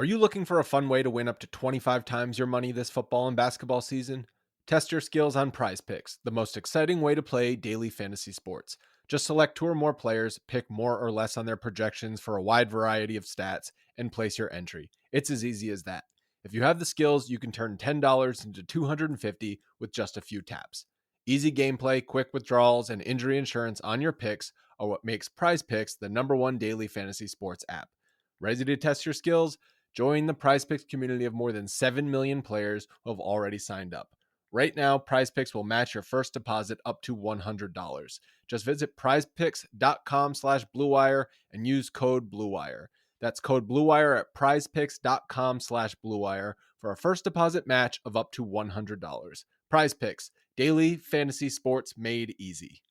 Are you looking for a fun way to win up to 25 times your money this football and basketball season? Test your skills on Prize Picks, the most exciting way to play daily fantasy sports. Just select two or more players, pick more or less on their projections for a wide variety of stats, and place your entry. It's as easy as that. If you have the skills, you can turn $10 into $250 with just a few taps. Easy gameplay, quick withdrawals, and injury insurance on your picks are what makes Prize Picks the #1 daily fantasy sports app. Ready to test your skills? Join the PrizePicks community of more than 7 million players who have already signed up. Right now, PrizePicks will match your first deposit up to $100. Just visit prizepicks.com/bluewire and use code BLUEWIRE. That's code BLUEWIRE at prizepicks.com/bluewire for a first deposit match of up to $100. PrizePicks, daily fantasy sports made easy.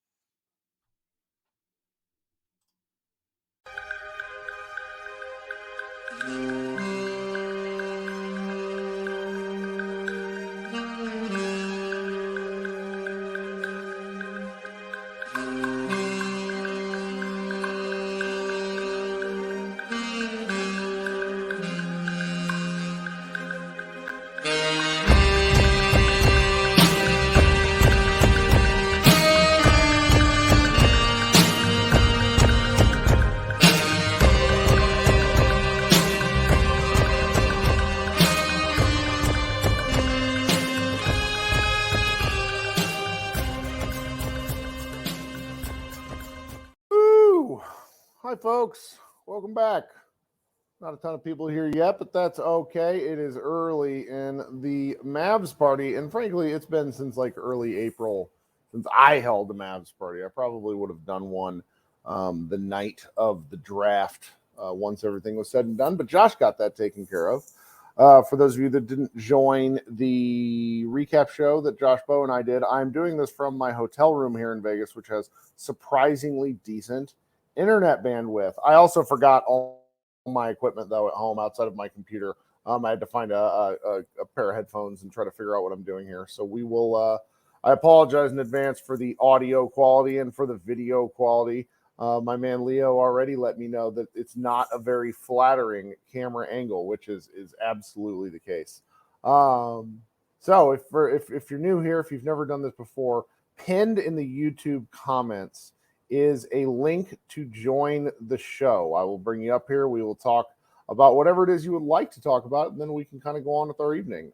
Hi, folks. Welcome back. Not a ton of people here yet, but that's okay. It is early in the Mavs Party, and frankly, it's been since like early April since I held the Mavs Party. I probably would have done one the night of the draft once everything was said and done, but Josh got that taken care of. For those of you that didn't join the recap show that Josh Bowe and I did, I'm doing this from my hotel room here in Vegas, which has surprisingly decent internet bandwidth. I also forgot all my equipment though at home outside of my computer. I had to find a pair of headphones and try to figure out what I'm doing here. So we will. I apologize in advance for the audio quality and for the video quality. My man Leo already let me know that it's not a very flattering camera angle, which is absolutely the case. So if you're new here, if you've never done this before, pinned in the YouTube comments is a link to join the show. I will bring you up here. We will talk about whatever it is you would like to talk about, and then we can kind of go on with our evening.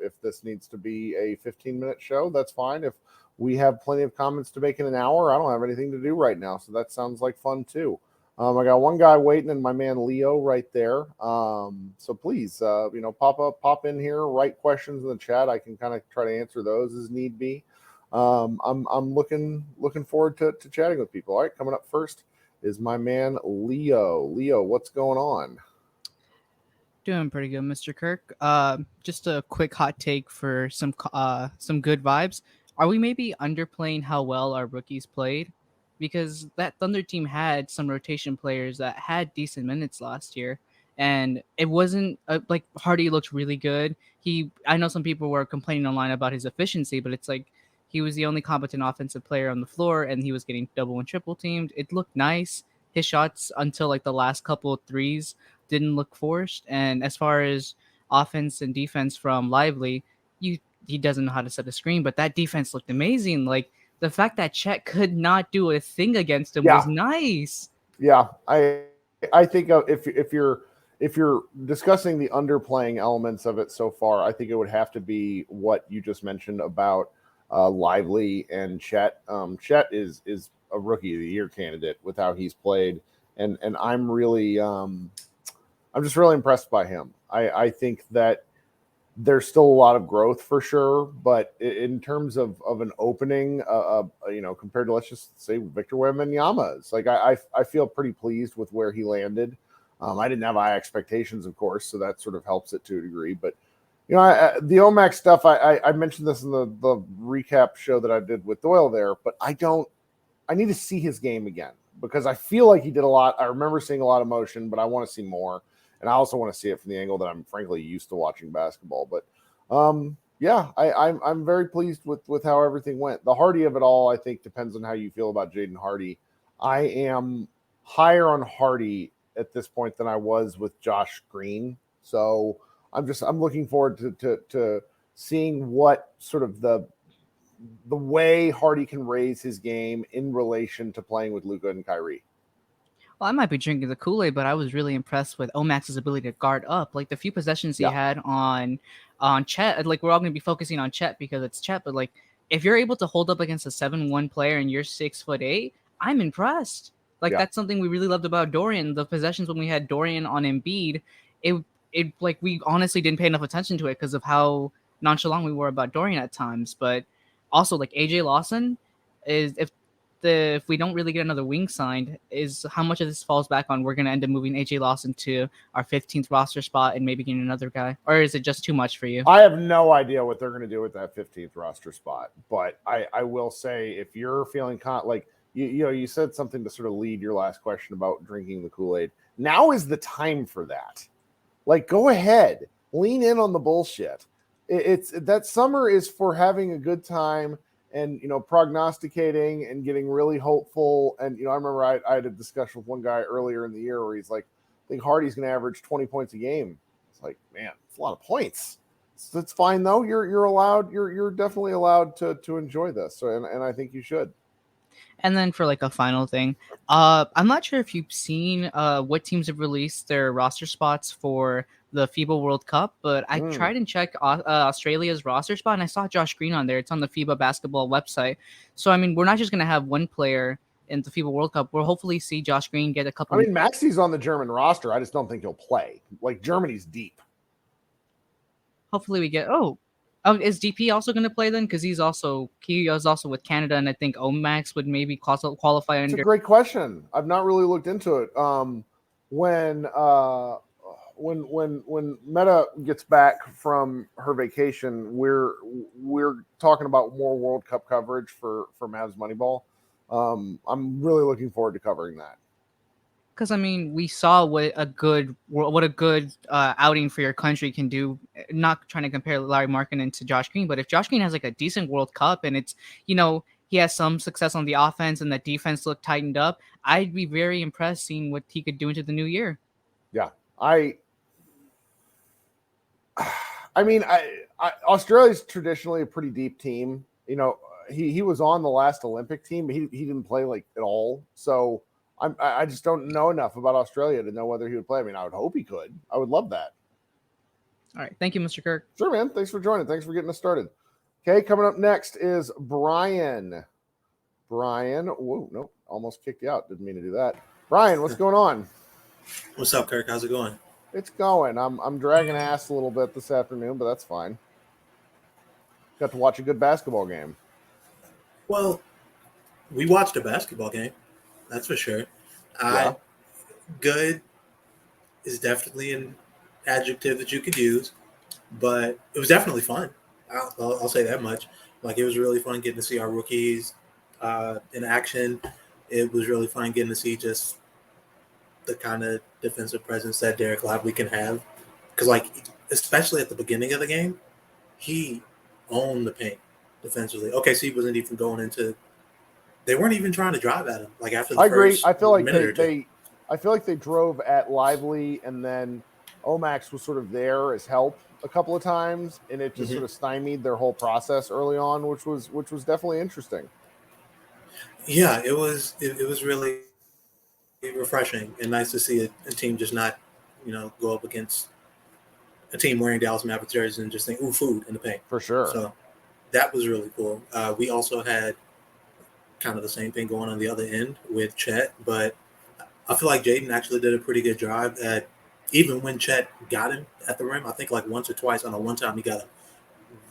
If this needs to be a 15-minute show, that's fine. If we have plenty of comments to make in an hour, I don't have anything to do right now, so that sounds like fun too. I got one guy waiting, and my man Leo right there. So please, pop in here, write questions in the chat. I can kind of try to answer those as need be. I'm looking forward to chatting with people. All right, coming up first is my man Leo. Leo, what's going on? Doing pretty good, Mr. Kirk. Just a quick hot take for some good vibes. Are we maybe underplaying how well our rookies played? Because that Thunder team had some rotation players that had decent minutes last year, and it wasn't like Hardy looked really good. I know some people were complaining online about his efficiency, but it's like he was the only competent offensive player on the floor, and he was getting double and triple teamed. It looked nice. His shots until like the last couple of threes didn't look forced. And as far as offense and defense from Lively, he doesn't know how to set a screen, but that defense looked amazing. Like the fact that Chet could not do a thing against him was nice. Yeah, I think if you're discussing the underplaying elements of it so far, I think it would have to be what you just mentioned about Lively and Chet. Chet is a rookie of the year candidate with how he's played, and I'm really I'm just really impressed by him. I think that there's still a lot of growth for sure, but in terms of an opening, compared to, let's just say, Victor Wembanyama, it's like I feel pretty pleased with where he landed. I didn't have high expectations, of course, so that sort of helps it to a degree. But the OMAC stuff, I mentioned this in the recap show that I did with Doyle there, but I need to see his game again because I feel like he did a lot. I remember seeing a lot of motion, but I want to see more. And I also want to see it from the angle that I'm frankly used to watching basketball. But I'm very pleased with how everything went. The Hardy of it all, I think, depends on how you feel about Jaden Hardy. I am higher on Hardy at this point than I was with Josh Green. So I'm looking forward to seeing what sort of the way Hardy can raise his game in relation to playing with Luka and Kyrie. Well, I might be drinking the Kool-Aid, but I was really impressed with Omax's ability to guard up. Like the few possessions he had on Chet. Like we're all going to be focusing on Chet because it's Chet, but like if you're able to hold up against a 7'1" player and you're 6'8", I'm impressed. Like that's something we really loved about Dorian. The possessions when we had Dorian on Embiid, it like we honestly didn't pay enough attention to it because of how nonchalant we were about Dorian at times. But also like AJ Lawson is if we don't really get another wing signed, is how much of this falls back on we're going to end up moving AJ Lawson to our 15th roster spot and maybe getting another guy, or is it just too much for you? I have no idea what they're going to do with that 15th roster spot, but I will say if you're feeling like you said something to sort of lead your last question about drinking the Kool-Aid. Now is the time for that. Like, go ahead, lean in on the bullshit. It's that summer is for having a good time and, prognosticating and getting really hopeful. And, I remember I had a discussion with one guy earlier in the year where he's like, I think Hardy's going to average 20 points a game. It's like, man, it's a lot of points. It's fine though. You're allowed. You're definitely allowed to enjoy this. So, and I think you should. And then for like a final thing, I'm not sure if you've seen what teams have released their roster spots for the FIBA World Cup, but I tried and checked Australia's roster spot, and I saw Josh Green on there. It's on the FIBA basketball website. So, I mean, we're not just going to have one player in the FIBA World Cup. We'll hopefully see Josh Green get a couple. I mean, Maxi's on the German roster. I just don't think he'll play. Like, Germany's deep. Hopefully we get... Oh, is DP also going to play then? Because he is also with Canada, and I think Omax would maybe qualify under. It's a great question. I've not really looked into it. When Meta gets back from her vacation, we're talking about more World Cup coverage for Mavs Moneyball. I'm really looking forward to covering that. Because I mean, we saw what a good outing for your country can do. Not trying to compare Larry Markkinen to Josh Green, but if Josh Green has like a decent World Cup and it's he has some success on the offense and the defense look tightened up, I'd be very impressed seeing what he could do into the new year. Yeah, I mean, Australia's traditionally a pretty deep team. He was on the last Olympic team, but he didn't play like at all. So. I just don't know enough about Australia to know whether he would play. I mean, I would hope he could. I would love that. All right. Thank you, Mr. Kirk. Sure, man. Thanks for joining. Thanks for getting us started. Okay, coming up next is Brian. Whoa, nope. Almost kicked you out. Didn't mean to do that. Brian, what's going on? What's up, Kirk? How's it going? It's going. I'm dragging ass a little bit this afternoon, but that's fine. Got to watch a good basketball game. Well, we watched a basketball game. That's for sure. Yeah. Good is definitely an adjective that you could use, but it was definitely fun. I'll say that much. Like, it was really fun getting to see our rookies in action. It was really fun getting to see just the kind of defensive presence that Derek Lively can have. Because, like, especially at the beginning of the game, he owned the paint defensively. OKC wasn't even going into. They weren't even trying to drive at him. Like, after the I agree. first I feel like they drove at Lively, and then Omax was sort of there as help a couple of times, and it just sort of stymied their whole process early on, which was definitely interesting. Yeah, it was really refreshing and nice to see a team just not, go up against a team wearing Dallas Mavericks jerseys and just think, ooh, food in the paint. For sure. So that was really cool. We also had kind of the same thing going on the other end with Chet, but I feel like Jaden actually did a pretty good job at, even when Chet got him at the rim, I think like once or twice. I know one time he got him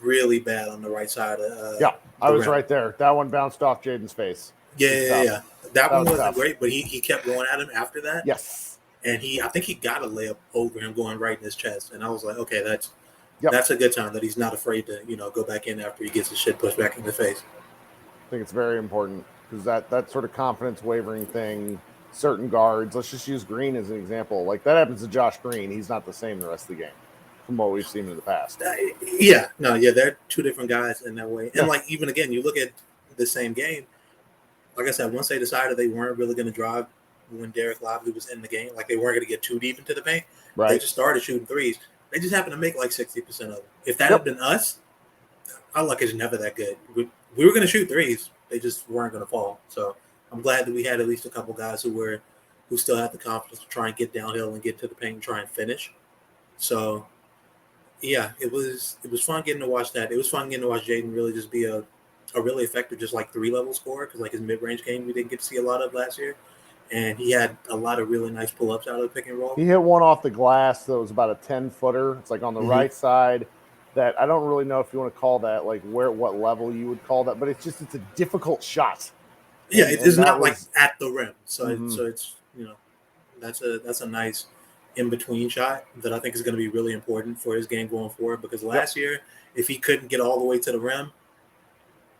really bad on the right side of I was right there. That one bounced off Jaden's face. Yeah. That one wasn't tough. great, but he kept going at him after that. Yes. And I think he got a layup over him going right in his chest. And I was like, okay, that's a good time that he's not afraid to, go back in after he gets his shit pushed back in the face. I think it's very important because that sort of confidence wavering thing, certain guards, let's just use Green as an example. Like, that happens to Josh Green. He's not the same the rest of the game from what we've seen in the past. They're two different guys in that way. And, like, even again, you look at the same game, like I said, once they decided they weren't really going to drive when Derek Lively was in the game, like they weren't going to get too deep into the paint, they just started shooting threes. They just happen to make like 60% of them. If that had been us, our luck is never that good. We were going to shoot threes. They just weren't going to fall. So I'm glad that we had at least a couple guys who still had the confidence to try and get downhill and get to the paint and try and finish. So yeah, it was fun getting to watch that. It was fun getting to watch Jaden really just be a really effective, just like 3-level scorer, because like his mid-range game we didn't get to see a lot of last year. And he had a lot of really nice pull-ups out of the pick and roll. He hit one off the glass that was about a 10-footer. It's like on the right side. That I don't really know if you want to call that like what level you would call that, but it's a difficult shot. Yeah, it's not like at the rim. So it's that's a nice in between shot that I think is going to be really important for his game going forward. Because last year, if he couldn't get all the way to the rim,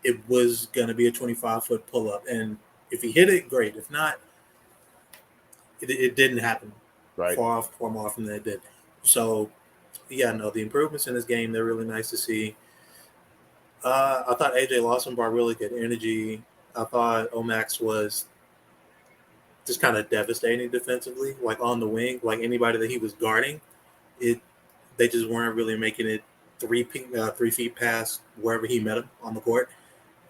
it was going to be a 25-foot pull up, and if he hit it, great. If not, it didn't happen. Right, far more often than it did. So. Yeah, no, the improvements in this game, they're really nice to see. I thought AJ Lawson brought really good energy. I thought Omax was just kind of devastating defensively, like on the wing, like anybody that he was guarding, they just weren't really making it 3 feet past wherever he met him on the court.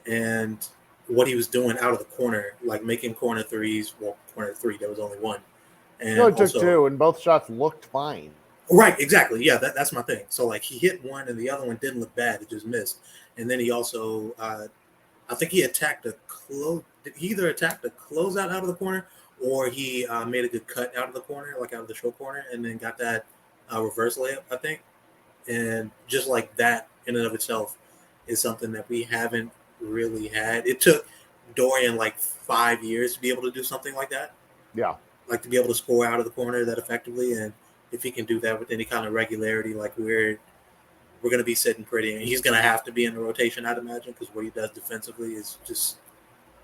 And what he was doing out of the corner, like making corner threes, corner three, there was only one. And no, it took two, and both shots looked fine. Right, exactly. Yeah, that's my thing. So, like, he hit one, and the other one didn't look bad. It just missed. And then he also, I think he attacked a close. He either attacked a closeout out of the corner, or he made a good cut out of the corner, like out of the short corner, and then got that reverse layup, I think. And just like that, in and of itself, is something that we haven't really had. It took Dorian like 5 years to be able to do something like that. Yeah, like to be able to score out of the corner that effectively, and if he can do that with any kind of regularity, like we're going to be sitting pretty, and he's going to have to be in the rotation, I'd imagine, because what he does defensively is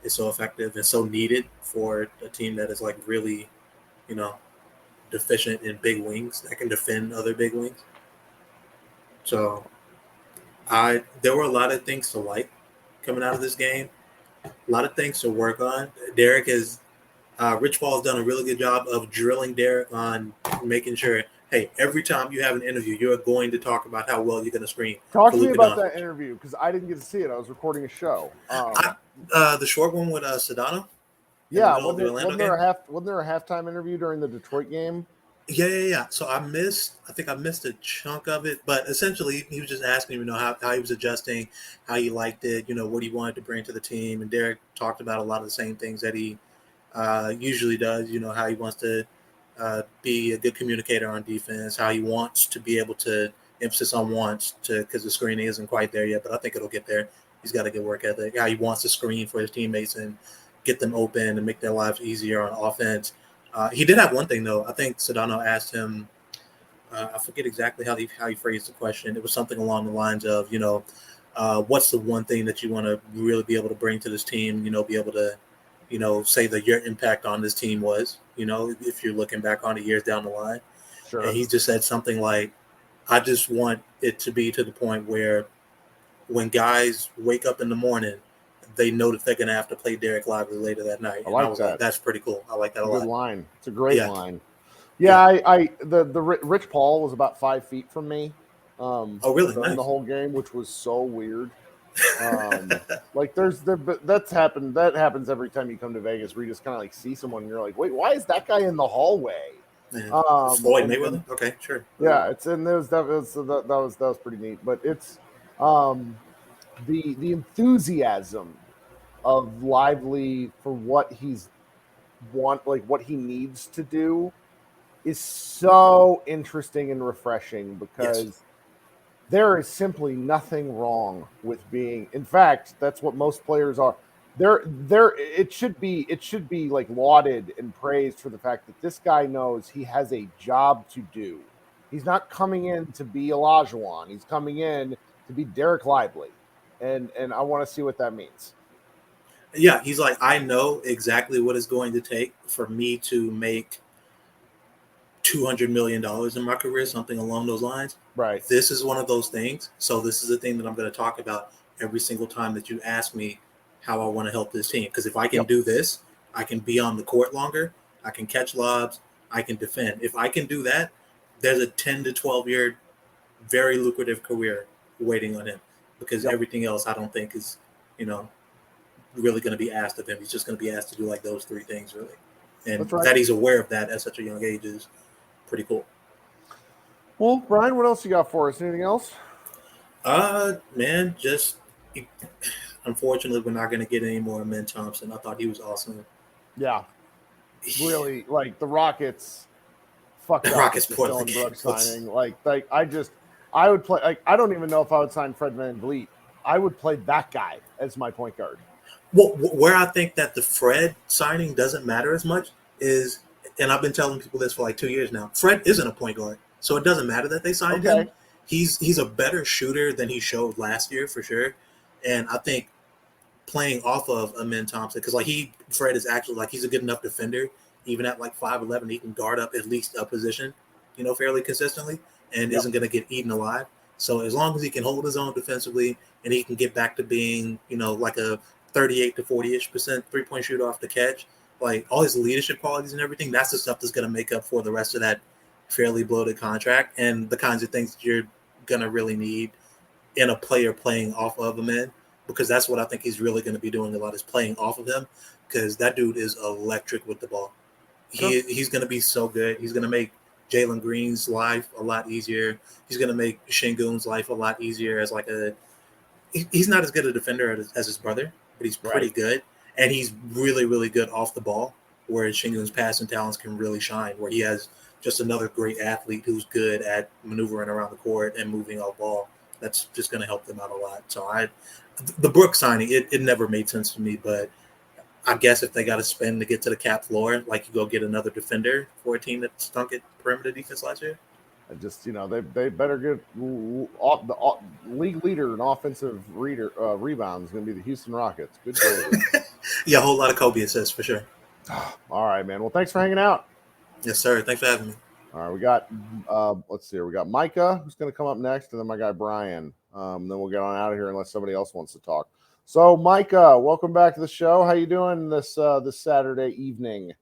so effective and so needed for a team that is like really, deficient in big wings that can defend other big wings. So there were a lot of things to like coming out of this game, a lot of things to work on. Derek is Rich Paul's done a really good job of drilling Derek on making sure, hey, every time you have an interview, you're going to talk about how well you're going to screen. Talk to me about that interview, because I didn't get to see it. I was recording a show. The short one with Sedano? Yeah, wasn't there a halftime interview during the Detroit game? Yeah. So I think I missed a chunk of it, but essentially he was just asking, how he was adjusting, how he liked it, what he wanted to bring to the team. And Derek talked about a lot of the same things that he usually does, how he wants to be a good communicator on defense, how he wants to be able to emphasis on wants to, because the screening isn't quite there yet, but I think it'll get there. He's got a good work ethic, how he wants to screen for his teammates and get them open and make their lives easier on offense. He did have one thing though. I think Sedano asked him, I forget exactly how he phrased the question. It was something along the lines of, what's the one thing that you want to really be able to bring to this team, be able to, say that your impact on this team was, if you're looking back on it years down the line. Sure. And he just said something like, I just want it to be to the point where when guys wake up in the morning, they know that they're going to have to play Derek Lively later that night. I was that. Like, that's pretty cool. I like that a lot. Good line. It's a great line. Yeah, the Rich Paul was about 5 feet from me. Really? During the whole game, which was so weird. Like that happens every time you come to Vegas, where you just kind of like see someone and you're like, wait, why is that guy in the hallway? Floyd Mayweather. Okay, sure. Yeah, that was pretty neat. But it's the enthusiasm of Lively for what what he needs to do is so interesting and refreshing, because there is simply nothing wrong with being. In fact, that's what most players are. It should be like lauded and praised for the fact that this guy knows he has a job to do. He's not coming in to be Olajuwon. He's coming in to be Derek Lively, and I want to see what that means. Yeah, he's like, I know exactly what it's going to take for me to make $200 million in my career, something along those lines. Right. This is one of those things. So this is the thing that I'm going to talk about every single time that you ask me how I want to help this team. Because if I can do this, I can be on the court longer. I can catch lobs. I can defend. If I can do that, there's a 10 to 12 year very lucrative career waiting on him because everything else I don't think is, really going to be asked of him. He's just going to be asked to do like those three things really. And that he's aware of that at such a young age is pretty cool. Well, Brian, what else you got for us? Anything else? Man, just unfortunately, we're not going to get any more Amen Thompson. I thought he was awesome. Yeah, really, like the Rockets fucked up. Rockets the put Dylan Brooks signing. I would play. Like, I don't even know if I would sign Fred VanVleet. I would play that guy as my point guard. Well, where I think that the Fred signing doesn't matter as much is, and I've been telling people this for like 2 years now, Fred isn't a point guard, so it doesn't matter that they signed him. He's a better shooter than he showed last year for sure, and I think playing off of Amen Thompson because Fred is actually like he's a good enough defender, even at like 5'11", he can guard up at least a position, fairly consistently, and isn't going to get eaten alive. So as long as he can hold his own defensively and he can get back to being, like a 38 to 40-ish% three-point shooter off the catch, like all his leadership qualities and everything, that's the stuff that's going to make up for the rest of that fairly bloated contract and the kinds of things that you're going to really need in a player playing off of a man, because that's what I think he's really going to be doing a lot is playing off of him, because that dude is electric with the ball. He's going to be so good. He's going to make Jalen Green's life a lot easier. He's going to make Şengün's life a lot easier as he's not as good a defender as his brother, but he's pretty good. And he's really, really good off the ball, whereas Şengün's passing talents can really shine, where he has just another great athlete who's good at maneuvering around the court and moving off ball. That's just going to help them out a lot. So the Brooks signing, it never made sense to me, but I guess if they got to spend to get to the cap floor, like you go get another defender for a team that stunk at perimeter defense last year. Just, they better get the league leader in offensive rebounds is going to be the Houston Rockets. Good goal. Yeah, a whole lot of Kobe assists for sure. All right, man. Well, thanks for hanging out. Yes, sir. Thanks for having me. All right, we got let's see here. We got Micah who's going to come up next, and then my guy Brian. Then we'll get on out of here unless somebody else wants to talk. So, Micah, welcome back to the show. How you doing this Saturday evening?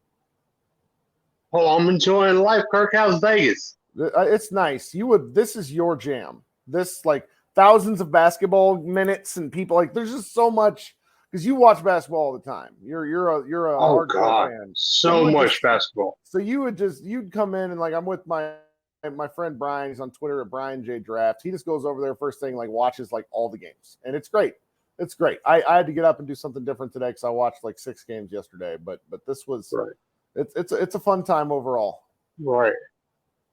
Oh, I'm enjoying life, Kirk. How's Vegas? It's nice. This is your jam. This like thousands of basketball minutes and people there's just so much because you watch basketball all the time. You're a hardcore fan. So much basketball. So you'd come in and I'm with my friend Brian. He's on Twitter at Brian J Draft. He just goes over there first thing, watches all the games, and it's great. It's great. I had to get up and do something different today because I watched 6 games yesterday, but this was right. It's a fun time overall. Right.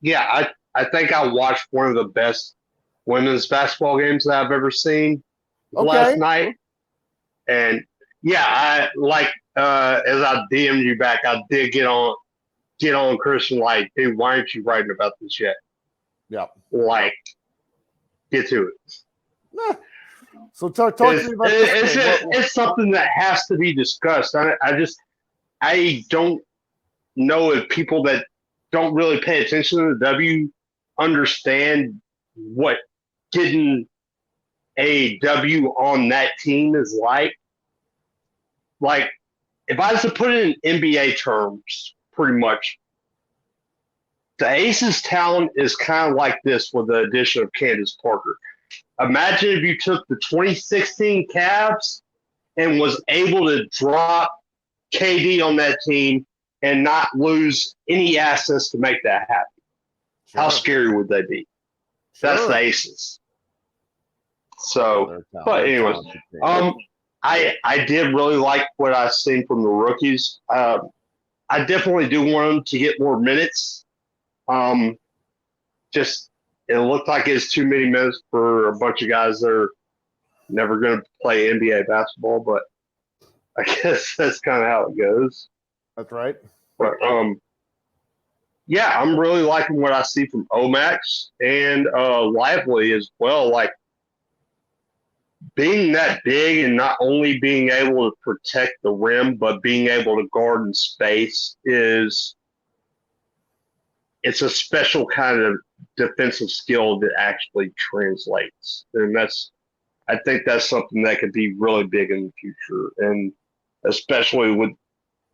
Yeah, I think I watched one of the best women's basketball games that I've ever seen last night. And yeah, as I DM'd you back, I did get on Christian dude, why aren't you writing about this yet? Yeah. Get to it. So talk to me about this. It's something that has to be discussed. I don't know if people that don't really pay attention to the W understand what getting a W on that team is like. If I was to put it in NBA terms, pretty much, the Aces' talent is kind of like this with the addition of Candace Parker. Imagine if you took the 2016 Cavs and was able to drop KD on that team and not lose any assets to make that happen. Sure. How scary would they be? Sure. That's the Aces. So, but anyways, I did really like what I've seen from the rookies. I definitely do want them to get more minutes. It looked like it's too many minutes for a bunch of guys that are never going to play NBA basketball, but I guess that's kind of how it goes. That's right. But yeah, I'm really liking what I see from Omax and Lively as well. Being that big and not only being able to protect the rim, but being able to guard in space it's a special kind of defensive skill that actually translates. And I think that's something that could be really big in the future. And especially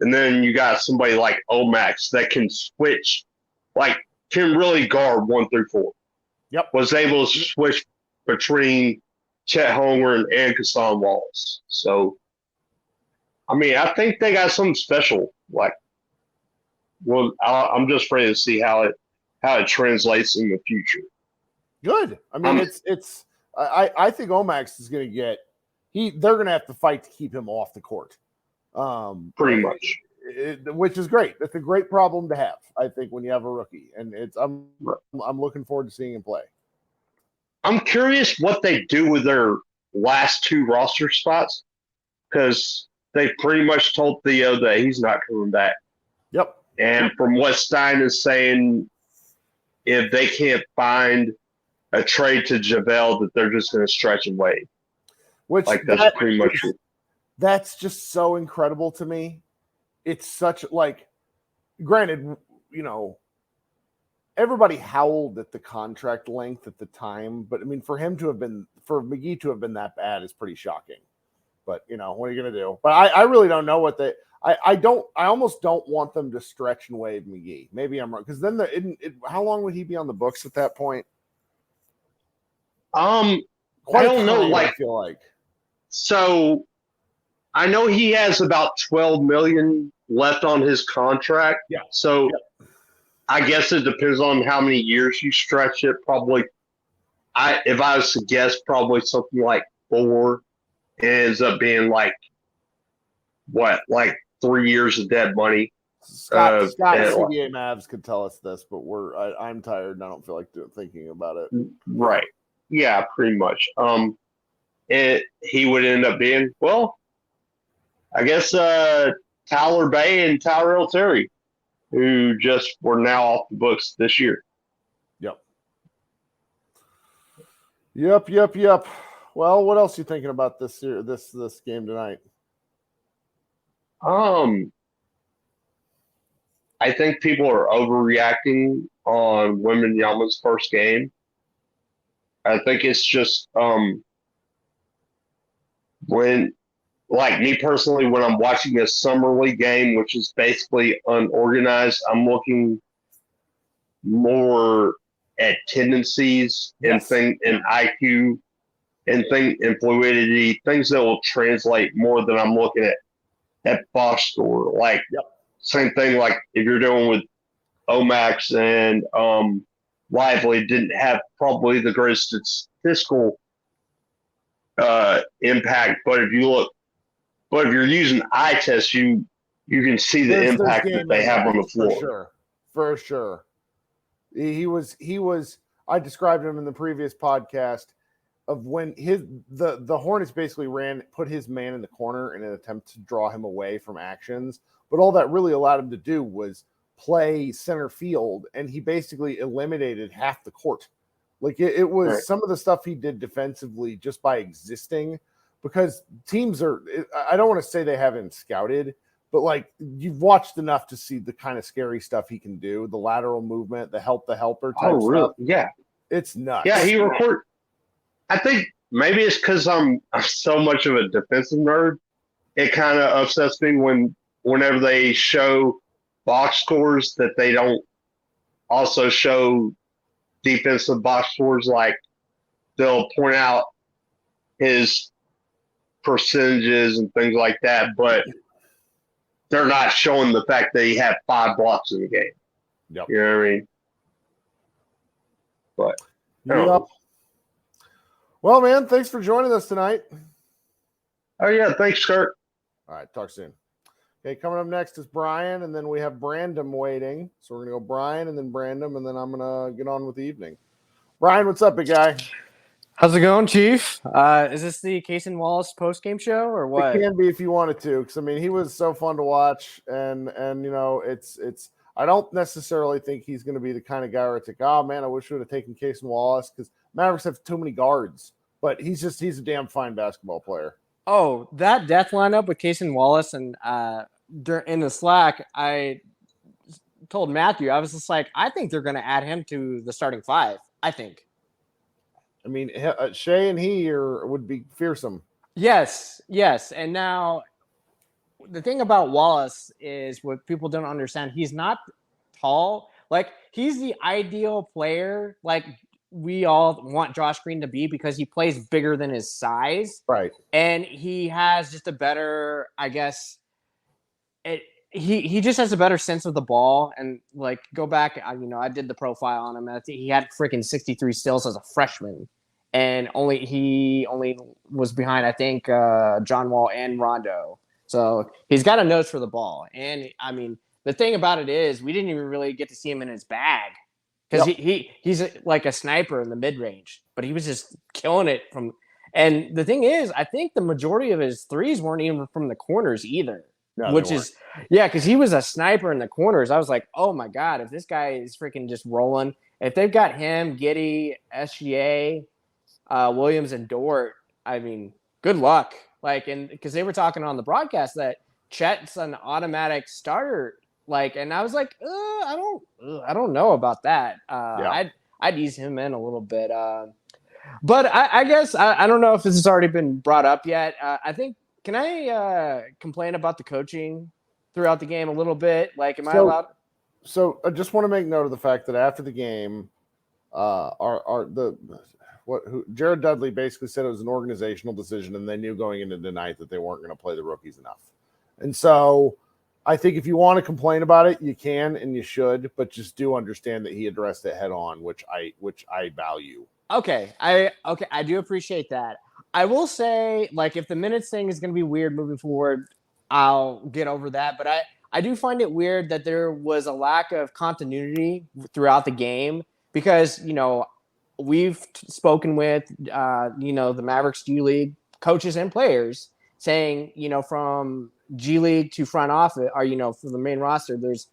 and then you got somebody like Omax that can switch, can really guard 1 through 4. was able to switch between Chet Holmgren and Kassan Wallace. So, I mean, I think they got something special. Like, well, I'm just ready to see how it translates in the future. Good. I mean, I think Omax is going to get they're going to have to fight to keep him off the court. Pretty much. Which is great. That's a great problem to have, I think, when you have a rookie. And I'm looking forward to seeing him play. I'm curious what they do with their last 2 roster spots, because they pretty much told Theo that he's not coming back. Yep. And from what Stein is saying, if they can't find a trade to JaVale, that they're just going to stretch and wait. Which that's pretty much it. That's just so incredible to me. It's such granted, everybody howled at the contract length at the time, but I mean, for McGee to have been that bad is pretty shocking. But what are you going to do? But I really don't know what I almost don't want them to stretch and waive McGee. Maybe I'm wrong, because then how long would he be on the books at that point? I don't know. I feel like. So I know he has about $12 million left on his contract. Yeah. So I guess it depends on how many years you stretch it. Probably, if I was to guess, probably something like 4. It ends up being like 3 years of dead money. Scott CBA Mavs could tell us this, but I'm tired and I don't feel like thinking about it. Right. Yeah, pretty much. He would end up being, well, I guess Tyler Bay and Tyrell Terry, who just were now off the books this year. Yep. Well, what else are you thinking about this game tonight? I think people are overreacting on Wembanyama's first game. I think it's just when, like me personally, when I'm watching a summer league game, which is basically unorganized, I'm looking more at tendencies and IQ and fluidity, things that will translate more than I'm looking at box score. Like same thing, like if you're dealing with Omax and Lively didn't have probably the greatest statistical impact, but if you're using eye tests, you can see the impact that they have on the floor. For sure. He was. I described him in the previous podcast of when the Hornets basically put his man in the corner in an attempt to draw him away from actions, but all that really allowed him to do was play center field, and he basically eliminated half the court. Like it was right. Some of the stuff he did defensively just by existing, because teams I don't want to say they haven't scouted, but like you've watched enough to see the kind of scary stuff he can do, the lateral movement, the helper type stuff. Yeah. It's nuts. Yeah, I think maybe it's because I'm so much of a defensive nerd. It kind of upsets me whenever they show box scores that they don't also show defensive box scores. Like they'll point out his percentages and things like that, but they're not showing the fact that he had 5 blocks in the game. Yep. You know what I mean? But yep. Well, man, thanks for joining us tonight. Oh yeah, thanks, Kirk. All right, talk soon. Okay, coming up next is Brian, and then we have Brandon waiting. So we're gonna go Brian and then Brandon, and then I'm gonna get on with the evening. Brian, what's up, big guy? How's it going, Chief? Is this the Case and Wallace post-game show or what? It can be if you wanted to, because I mean he was so fun to watch, and it's. I don't necessarily think he's going to be the kind of guy where it's like, oh man, I wish we would have taken Case and Wallace, because Mavericks have too many guards. But he's a damn fine basketball player. Oh, that death lineup with Case and Wallace, and in the Slack, I told Matthew, I was just like, I think they're going to add him to the starting 5. I think. I mean, Shea and he would be fearsome. Yes. And now the thing about Wallace is what people don't understand. He's not tall. Like, he's the ideal player. Like, we all want Josh Green to be because he plays bigger than his size. Right. And he has just a better, I guess, he just has a better sense of the ball. And like, go back, I did the profile on him. And I think he had freaking 63 steals as a freshman. And he only was behind, I think, John Wall and Rondo. So he's got a nose for the ball. And I mean, the thing about it is we didn't even really get to see him in his bag because he's like a sniper in the mid range, but he was just killing it from. And the thing is, I think the majority of his threes weren't even from the corners either, because he was a sniper in the corners. I was like, oh my God, if this guy is freaking just rolling, if they've got him, Giddey, SGA, Williams, and Dort, I mean, good luck. Like, and because they were talking on the broadcast that Chet's an automatic starter. Like, and I was like, I don't know about that. I'd ease him in a little bit. But I guess I don't know if this has already been brought up yet. I think, can I complain about the coaching throughout the game a little bit? Like, am I allowed? So I just want to make note of the fact that after the game, Jared Dudley basically said it was an organizational decision, and they knew going into tonight that they weren't going to play the rookies enough. And so I think if you want to complain about it, you can and you should, but just do understand that he addressed it head on, which I value. Okay, I do appreciate that. I will say, like, if the minutes thing is going to be weird moving forward, I'll get over that. But I do find it weird that there was a lack of continuity throughout the game because, we've spoken with, the Mavericks G League coaches and players saying, from G League to front office, or, for the main roster, there's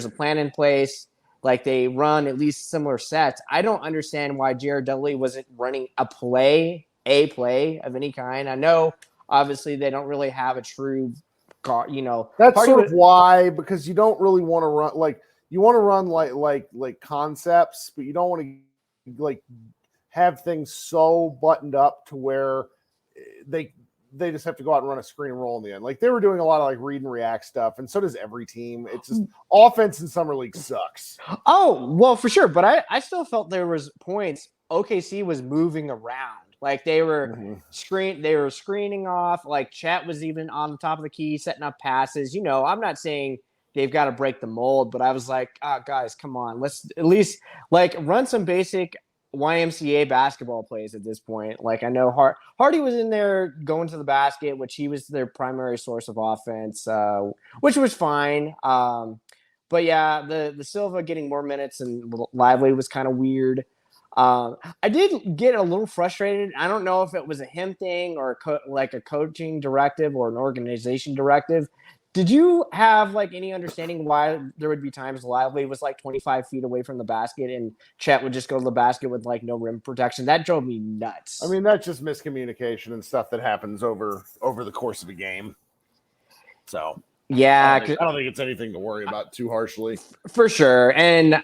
a plan in place. Like, they run at least similar sets. I don't understand why Jared Dudley wasn't running a play of any kind. I know, obviously, they don't really have a true guard, That's sort of why, because you don't really want to run, like, you want to run like concepts, but you don't want to like have things so buttoned up to where they just have to go out and run a screen and roll in the end. Like, they were doing a lot of like read and react stuff, and so does every team. It's just offense in summer league sucks. Oh, well, for sure. But I still felt there was points OKC was moving around. Like, they were screening off. Like, Chet was even on the top of the key setting up passes. I'm not saying they've got to break the mold, but I was like, guys, come on. Let's at least like run some basic YMCA basketball plays at this point. Like, I know Hardy was in there going to the basket, which he was their primary source of offense, which was fine. But yeah, the Silva getting more minutes and Lively was kind of weird. I did get a little frustrated. I don't know if it was a him thing or like a coaching directive or an organization directive. Did you have like any understanding why there would be times Lively was like 25 feet away from the basket and Chet would just go to the basket with like no rim protection? That drove me nuts. I mean, that's just miscommunication and stuff that happens over the course of a game. So yeah, I don't think it's anything to worry about too harshly. For sure. And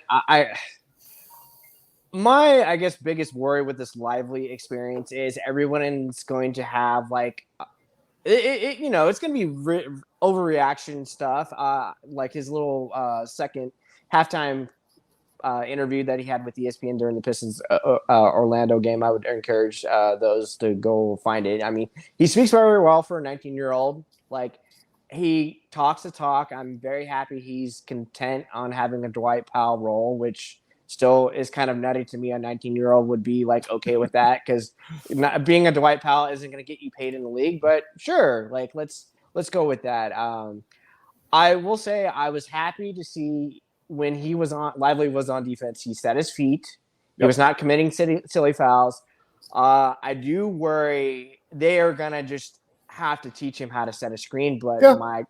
my guess biggest worry with this Lively experience is everyone is going to have like it's going to be overreaction stuff. Like his little second halftime interview that he had with ESPN during the Pistons Orlando game. I would encourage those to go find it. I mean, he speaks very well for a 19-year-old. Like, he talks the talk. I'm very happy he's content on having a Dwight Powell role, which still is kind of nutty to me. A 19-year-old would be like okay with that because being a Dwight Powell isn't going to get you paid in the league. But sure, like let's go with that. I will say I was happy to see when he was on Lively was on defense. He set his feet. He was not committing silly fouls. I do worry they are going to just have to teach him how to set a screen. But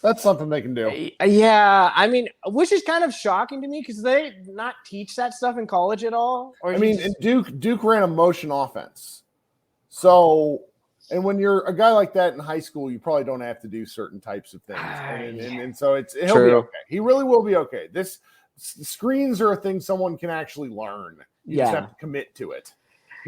that's something they can do. Yeah, I mean, which is kind of shocking to me because they not teach that stuff in college at all. Or and Duke ran a motion offense. So, and when you're a guy like that in high school, you probably don't have to do certain types of things. And so he'll be okay. He really will be okay. Screens are a thing someone can actually learn. You just have to commit to it.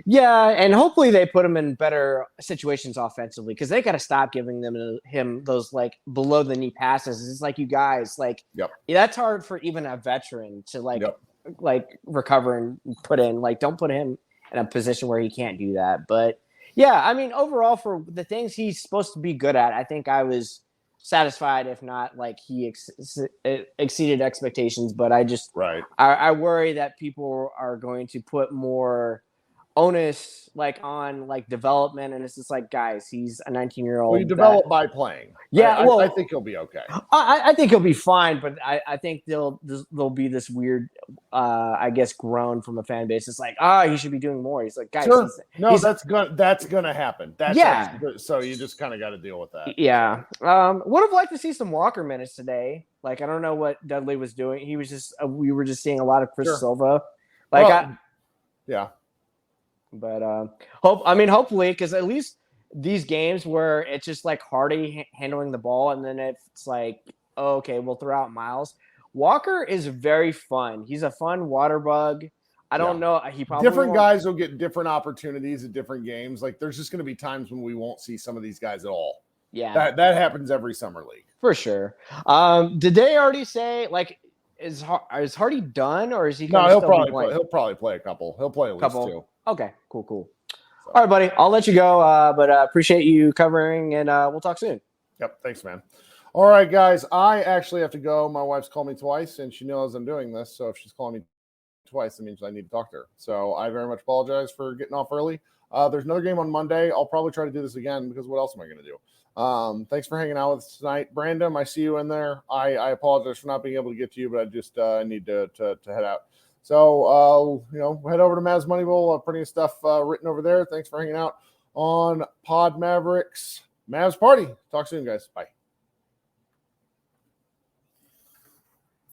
Yeah, and hopefully they put him in better situations offensively because they got to stop giving him those like below the knee passes. It's like you guys like, that's hard for even a veteran to like recover and put in. Like, don't put him in a position where he can't do that. But yeah, I mean, overall for the things he's supposed to be good at, I think I was satisfied. If not, like he exceeded expectations. But I worry that people are going to put more onus like on like development, and it's just like, guys, he's a 19-year-old. Well, you develop by playing. Yeah, I think he'll be okay. I think he'll be fine, but I think there'll be this weird, I guess, groan from a fan base. It's like, he should be doing more. He's like, guys, sure. That's gonna happen. So you just kind of got to deal with that. Yeah. Would have liked to see some Walker minutes today. Like, I don't know what Dudley was doing. He was just we were just seeing a lot of Chris Silva. Like, yeah. But hopefully, because at least these games where it's just like Hardy handling the ball, and then it's like, okay, we'll throw out Miles. Walker is very fun. He's a fun water bug. I don't know. He probably different guys will get different opportunities at different games. Like, there's just going to be times when we won't see some of these guys at all. Yeah, that happens every summer league for sure. Did they already say like? Is Hardy done, or is he? No, he'll probably play a couple. He'll play at least two. Okay, cool. So. All right, buddy. I'll let you go, but appreciate you covering, and we'll talk soon. Yep, thanks, man. All right, guys. I actually have to go. My wife's called me twice, and she knows I'm doing this. So if she's calling me twice, it means I need to talk to her. So I very much apologize for getting off early. There's another game on Monday. I'll probably try to do this again because what else am I going to do? Thanks for hanging out with us tonight. Brandon, I see you in there. I apologize for not being able to get to you, but I just need to head out. So, head over to Mavs Moneyball. Plenty of stuff written over there. Thanks for hanging out on Pod Mavericks Mavs Party. Talk soon, guys. Bye.